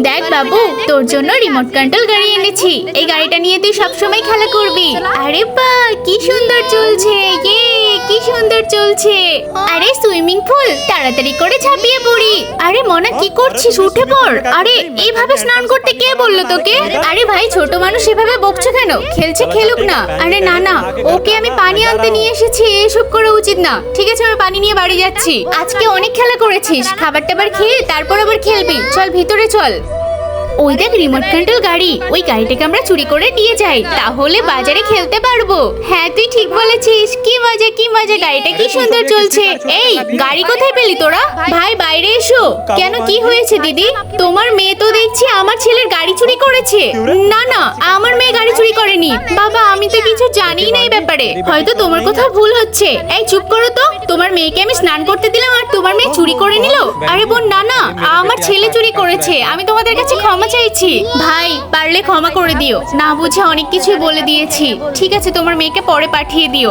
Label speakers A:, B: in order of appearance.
A: দেখ বাবু, তোর জন্য রিমোট কন্ট্রোল গাড়ি এনেছি। এই গাড়িটা নিয়ে তুই সবসময় খেলা করবি। আরে বাহ, কি সুন্দর চলছে! কি সুন্দর চলছে! আরে সুইমিং পুল, তাড়াতাড়ি করে ঝাঁপিয়ে পড়ি। আরে মনা, কি করছিস? উঠে পড়। আরে এইভাবে স্নান করতে কে বললো তোকে? আরে ভাই, ছোট মানুষ এভাবে বকছো কেন? খেলছে খেলুক না। আরে না না, ওকে আমি পানি আনতে নিয়ে এসেছি, এসব করা উচিত না। ঠিক আছে, আমি পানি নিয়ে বাড়ি যাচ্ছি। আজকে অনেক খেলা করেছিস, খাবার টাবার খেয়ে তারপর আবার খেলবি। চল ভিতরে চল। ওই দেখ রিমোট কন্ট্রোল গাড়ি, ওই গাড়িটাকে আমরা চুরি করে নিয়ে যাই, তাহলে বাজারে খেলতে পারবো। হ্যাঁ তুই ঠিক বলেছিস। কি মজা কি মজা, গাড়িটা কি সুন্দর চলছে। এই গাড়ি কোথায় পেলি তোরা? ভাই বাইরে এসো। কেন, কি হয়েছে দিদি? তোমার মেয়ে তো দেখছি আমার ছেলের গাড়ি চুরি করেছে। না না, আমার মেয়ে গাড়ি চুরি করেনি। বাবা, আমি তো কিছু জানিই না এই ব্যাপারে। হয়তো তোমার কোথাও ভুল হচ্ছে। এই চুপ করো তো। তোমার মেয়েকে আমি স্নান করতে দিলাম আর তোমার মেয়ে চুরি করে নিল? আরে বোন, না না, আমার ছেলে চুরি করেছে। আমি তোমাদের কাছে ক্ষমা চাইছি। ভাই পারলে ক্ষমা করে দিও, না বুঝে অনেক কিছু বলে দিয়েছি। ঠিক আছে, তোমার মেয়েকে পরে পাঠিয়ে দিও।